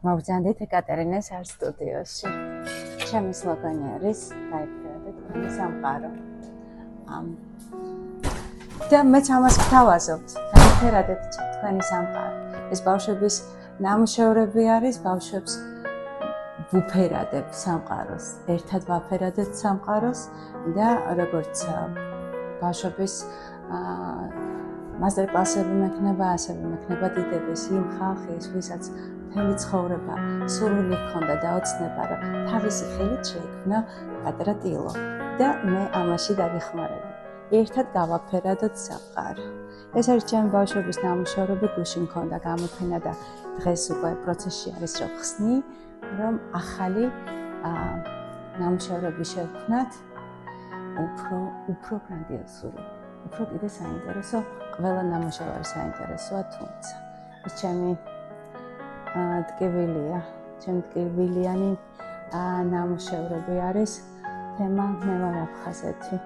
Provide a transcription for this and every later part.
მოვძანდით ეკატერინეს არ სტუდიოში. ჩემი სლოგანი არის დაიფერდეთ თქვენი სამყარო. და მეც ამას ვთავაზობთ, დაიფერდეთ თქვენი სამყარო. ეს ბავშვების ნამუშევრები არის, ბავშვებს ვუფერადებ სამყაროს, ერთად ვაფერადეთ სამყაროს და როგორც ბავშვების მასტერკლასები მექნება, ასევე მექნება დიდების იმ ხალხის, ვისაც მთელი ცხოვრება სურვილი ჰქონდა და ოცნება, რომ თავისი ხელით შეექმნა პატარა ტილო და მე ამაში დაგეხმარები. ერთად გავაფერადოთ სამყარო. ეს არის ჩემი ბავშვების ნამუშევრები, გუშინ მქონდა გამოფენა და დღეს უკვე პროცესში არის რომ ხსნი, რომ ახალი ნამუშევრები შევქმნათ უფრო გრანდიოზული, უფრო კიდე საინტერესო, ყველა ნამუშევარი საინტერესოა, თუმცა ეს ჩემი ტკივილია, ჩემი ტკივილიანი ნამუშევრები არის თემა მე ვარ აფხაზეთი.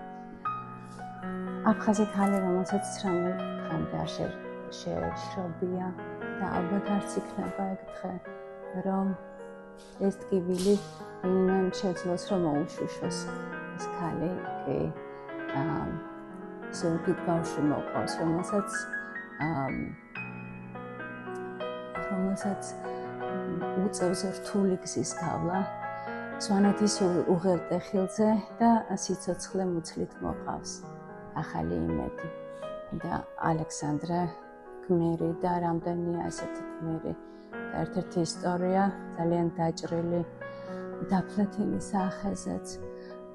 აფხაზი ქალი, რომელსაც ცრამლი ხანდა არ შეშრობია და ალბათ არც იქნება ეგ დღე, რომ ეს ტკივილი ვინმე შეძლოს რომ მოუშვიშოს. ეს ქალი კი ზოგით ბავშვი მოყავს, რომელსაც უწევს რთული გზის გავლა, სვანეთის უღელტეხილზე და სიცოცხლე მუცლით მოყავს. ახალი იმედი და ალექსანდრე გმირი და რამდენია ესეთი გმირი და ერთ-ერთი ისტორია ძალიან დაჭრილი დაფლეთილი სახეზეც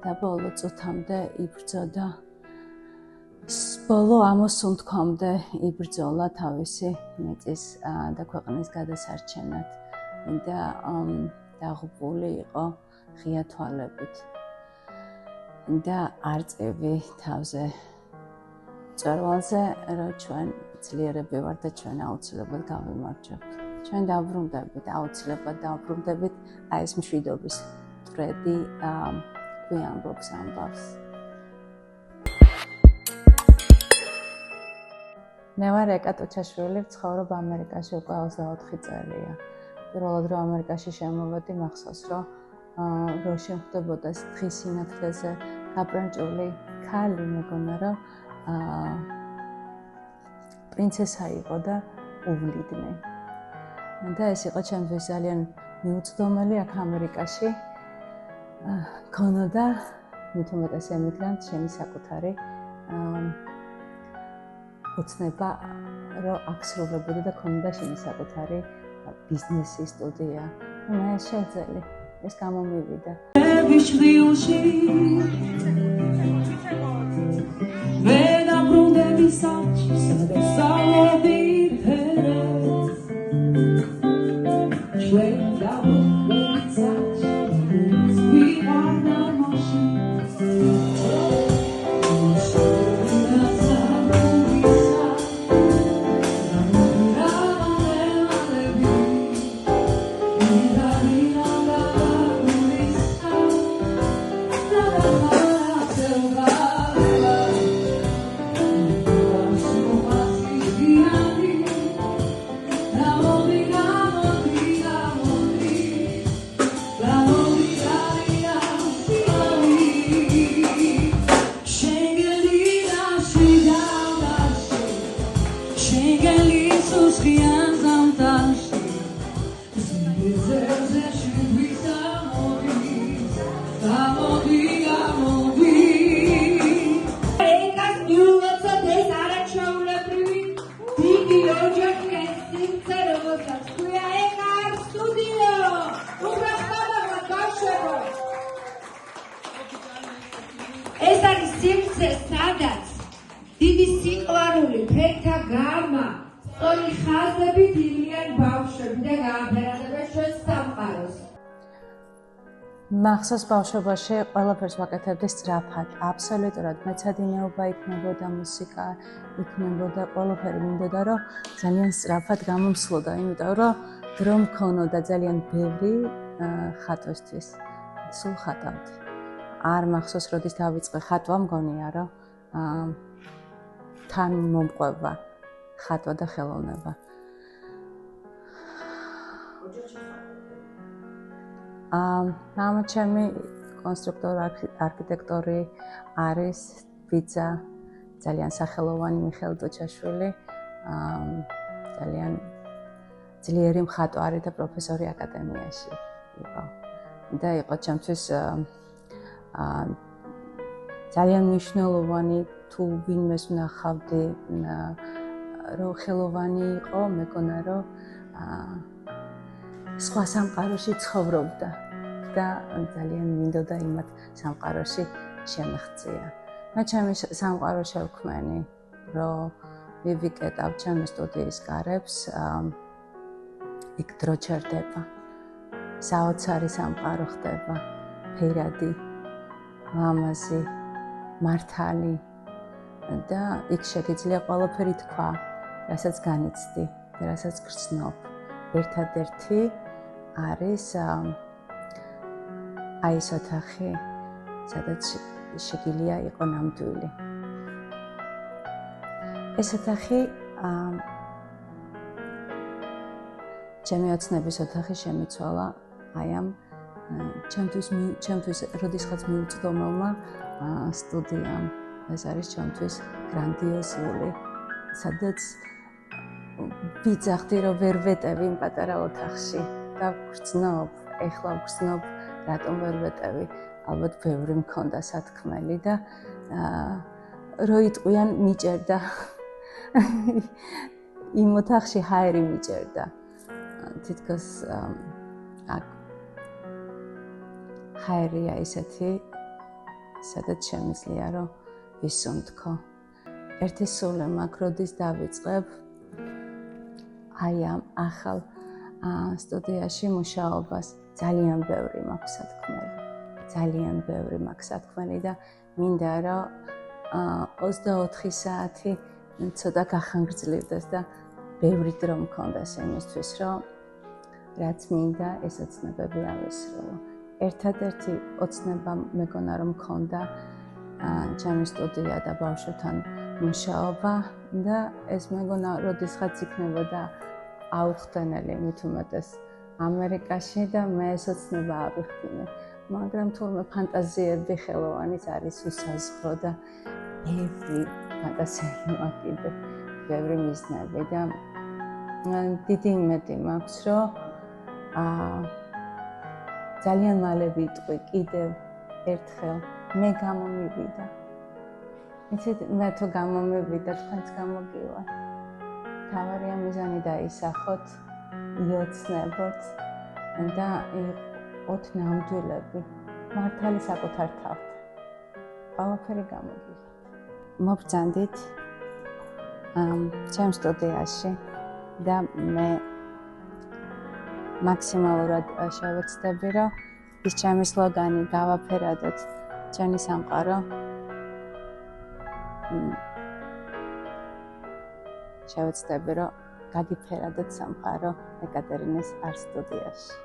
და ბოლო წუთამდე იბრძოდა, ბოლო ამოსუნთქვამდე იბრძოლა თავისი მიწის და ქვეყნის გადასარჩენად და დაღუპული იყო ღია თვალებით და არწივი თავზე მწვერვალზე, რომ ჩვენ ძლიერები ვართ და ჩვენ აუცილებლად გავიმარჯვებთ. ჩვენ დავბრუნდებით, აუცილებლად დავბრუნდებით, აი ეს მშვიდობის მტრედი გვიამბობს ამბავს. მე ვარ ეკა ტუჩაშვილი, ვცხოვრობ ამერიკაში უკვე 24 წელია. პირველად რომ ამერიკაში შემოვედი, მახსოვს რომ შემხდებოდა დღის სინათლეზე გაბრანჭული ქალი, მეგონა რომ პრინცესა იყო და უვლიდნენ. და ეს იყო ჩემთვის ძალიან მიუწვდომელი აქ ამერიკაში. ქონოდა მით უმეტეს ემიგრანტ ჩემი საკუთარი ოცნება, რომ აქ სრულდებოდა და ქონდა ჩემი საკუთარი ბიზნესი, სტუდია. მე შევძელი, ეს გამომივიდა. ეს არის სივრცე, სადაც დიდი სიყვარული, ფერთა გამა, სწორი ხაზები დილიან ბავშვები და გააფერადებენ ჩვენ სამყაროს. მახსოვს ბავშვობაში ყველაფერს ვაკეთებდი სწრაფად, აბსოლუტურად მეცადინეობა იქნებოდა, მუსიკა იქნებოდა, ყველაფერი მინდოდა, რომ ძალიან სწრაფად გამომსვლოდა, იმიტომ რომ დრო მქონოდა ძალიან ბევრი ხატვისთვის, სულ ხატავდი. არ მახსოვს, როდის დავიწყე ხატვა, მგონია, რომ თან მომყვება ხატვა და ხელოვნება. მამაჩემი კონსტრუქტორი არქიტექტორი არის ბიძა, ძალიან სახელოვანი მიხეილ დოჩაშვილი, ძალიან ძლიერი მხატვარი და პროფესორი აკადემიაში იყო. და იყო ჩემთვის ძალიან მნიშვნელოვანი თუ ვინმეს ვნახავდი, რომ ხელოვანი იყო, მეგონა რომ სხვა სამყაროში ცხოვრობდა და ძალიან მინდოდა იმათ სამყაროში შემეღწია. მე ჩემი სამყარო შევქმენი, რომ მივიკეტავ ჩემი სტუდიის გარებს, იქ დრო ჩერდება, საოცარი სამყარო ხდება, ფერადი, ლამაზი, მართალი და იქ შეგიძლია ყველაფერი თქვა, რასაც განიცდი და რასაც გრძნობ. ერთადერთი არის აი ეს ოთახი, სადაც შეგიძლია იყო ნამდვილი. ეს ოთახი ჩემი ოცნების ოთახი შემიცვალა აი ამ ჩემთვის როდესაც მიუწვდომელმა სტუდიამ. ეს არის ჩემთვის გრანდიოზული, სადაც ვიძახდი, რომ ვერ ვეტევი იმ პატარა ოთახში და ვგრძნობ, ეხლა ვგრძნობ, რატომ ვერ ვეტევი. ალბათ ბევრი მქონდა სათქმელი და რო იტყვიან მიჭერდა. იმ ოთახში ჰაერი მიჭერდა. თითქოს აქ ჰაერია ისეთი, სადაც შემიძლია რომ ვისუნთქო. ერთი სული მაქვს, როდის დავიწყებ აი ამ ახალ სტუდიაში მუშაობას. ძალიან ბევრი მაქვს სათქმელი. ძალიან ბევრი მაქვს სათქმელი და მინდა რომ 24 საათი ცოტა გახანგრძლივდეს და ბევრი დრო მქონდეს იმისთვის, რომ რაც მინდა ეს ოცნებები ავესრულო. ერთადერთი ოცნება მეგონა რომ მქონდა ჩემი სტუდია და ბავშვებთან მუშაობა და ეს მეგონა როდესაც იქნებოდა აუხსნელი მით უმეტეს ამერიკაში და მე ეს ოცნება ავიხდინე. მაგრამ თურმე ფანტაზიები ხელოვანის არის უსაზღვრო და ბევრი ფანტაზიები მაქვს კიდე, ბევრი მიზნები და დიდი იმედი მაქვს, რომ ძალიან მალე ვიტყვი კიდევ ერთხელ მე გამომივიდა. იცით, მე თუ გამომივიდა, თქვენც გამოგივართ. თავარია მიზანი დაისახოთ, იოცნებოთ და იყოთ ნამდვილები, მართალი საკუთარ თავთან. ყველაფერი გამოგივართ. მობრძანდით ჩემ სტუდიაში და მე მაქსიმალურად შევეცდები, რომ ის ჩემი სლოგანი გავაფერადოთ ჩვენი სამყარო. შევეცდები, რომ გაგიფერადოთ სამყარო ეკატერინეს არტ სტუდიაში.